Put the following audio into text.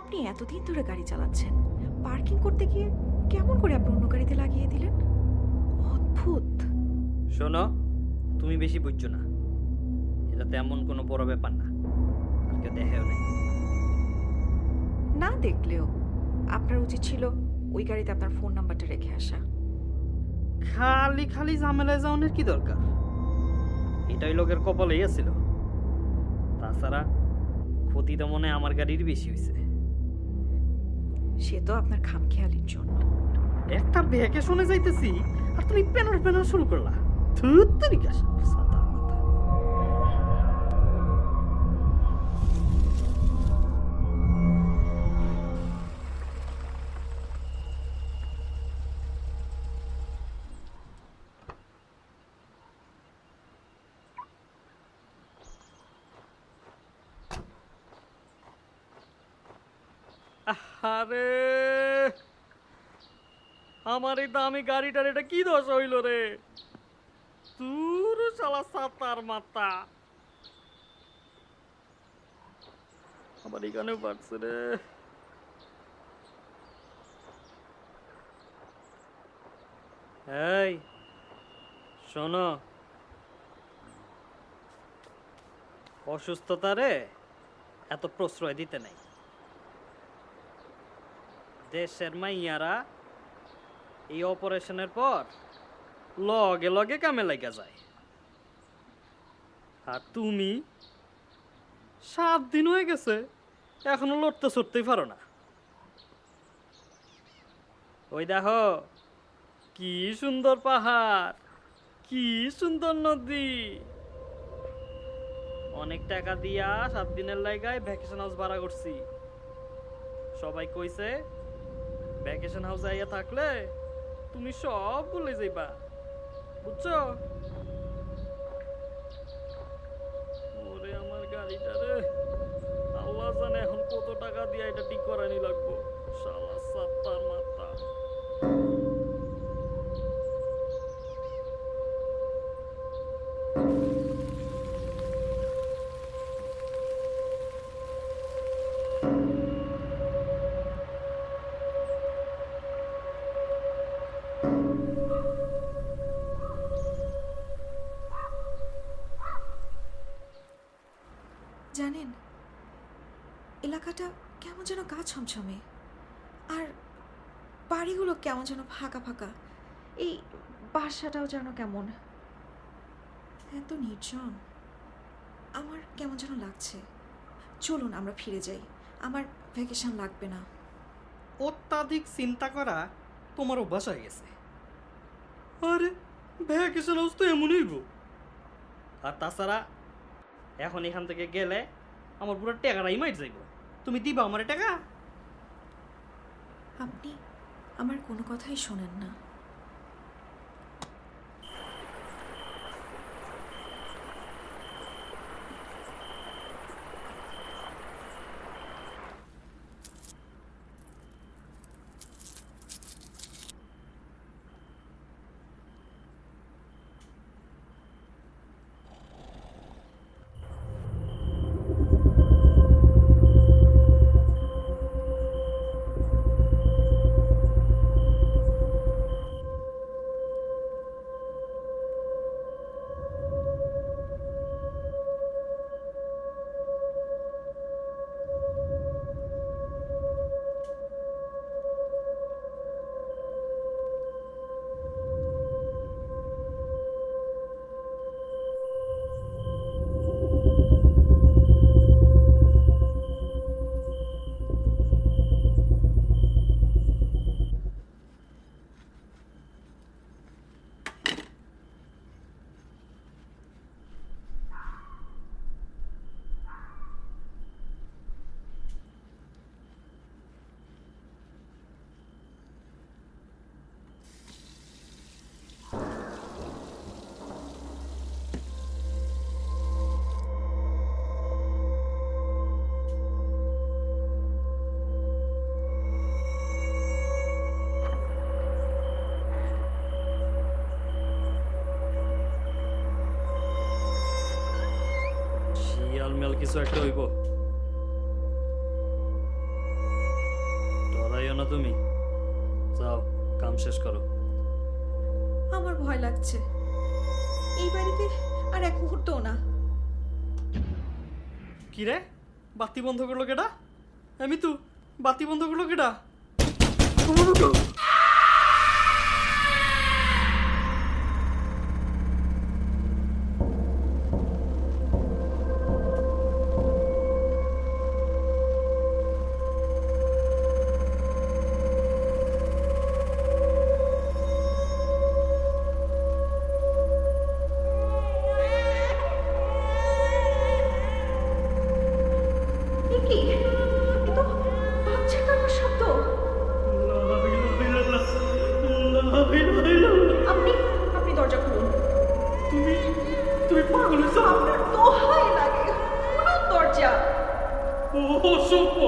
আপনি এতদিন ধরে গাড়ি চালাচ্ছেন, পার্কিং করতে গিয়ে কেমন করে আপনি অন্য গাড়িতে লাগিয়ে দিলেন? অদ্ভুত। শোনো, তুমি বেশি বুঝছো না। এটা তেমন কোনো বড় ব্যাপার না, আর কেউ দেখেও নেই। না দেখলেও আপনার উচিত ছিল ওই গাড়িতে আপনার ফোন নাম্বারটা রেখে আসা। খালি খালি ঝামেলায় যাওয়ার কি দরকার? এটাই লোকের কপালেই আছিল। তাছাড়া ক্ষতি তো মনে হয় আমার গাড়ির বেশি হয়েছে। সে তো আপনার খামখেয়ালির জন্য। একটা ভ্যাকেশনে যাইতেছি আর তুমি প্যানার প্যানার শুরু করলা। ধুর তরিকা সাতার মাথা। আরে আমার এই দামি গাড়িটার এটা কি দোষ হইল রে? তুর শালা সাতার মাথা। আমার এখানেও পারছে রে। এই শোনো, অসুস্থতা রে এত প্রশ্রয় দিতে নাই। দেশের মাইয়ারা এই অপারেশনের পর লগে লগে কামে লাগা যায়, আর তুমি 7 দিন হয়ে গেছে এখনো লড়তে চড়তেই পারো না। ওই দেখো কি সুন্দর পাহাড়, কি সুন্দর নদী। অনেক টাকা দিয়া 7 দিনের লাইগায় ভ্যাকেশন হাউস ভাড়া করছি। সবাই কইছে ভ্যাকেশন হাউসে আইয়া থাকলে তুমি সব ভুলে যাইবা, বুঝছো? ওরে আমার গাড়িটা রে, আল্লাহ জানে এখন কত টাকা দিয়ে এটা ঠিক করানি লাগবো। শালা সাত্তার মাথা। জানেন, এলাকাটা কেমন যেন গা ছমছমে, আর বাড়িগুলো কেমন যেন ফাঁকা ফাঁকা। এই বাসাটাও যেন কেমন এত নির্জন। আমার কেমন যেন লাগছে। চলুন আমরা ফিরে যাই, আমার ভ্যাকেশন লাগবে না। অত্যাধিক চিন্তা করা তোমার অভ্যাস হয়ে গেছে। আরে ভ্যাকেশন হাউস তো এমনই হইব। আর তাছাড়া এখন এখান থেকে গেলে আমার পুরো টাকাটাই মাইট যাইব। তুমি দিবা আমার টাকা? আপনি আমার কোনো কথাই শোনেন না। শিয়াল মেল কিছু একটা হইব। যাইও না তুমি, যাও কাম শেষ করো। আমার ভয় লাগছে, এই বাড়িতে আর এক মুহূর্তও না। কি রে, বাতি বন্ধ করলো কেডা? আমি তো বাতি বন্ধ করলো কেডা? এ কি? এ তো বাচ্চা কান্নার শব্দ। আপনি আপনি দরজা খুলুন। তুমি তুমি পাগল হয়েছো? আপনার দোহাই লাগে, খুলুন দরজা। ও অসভ্য!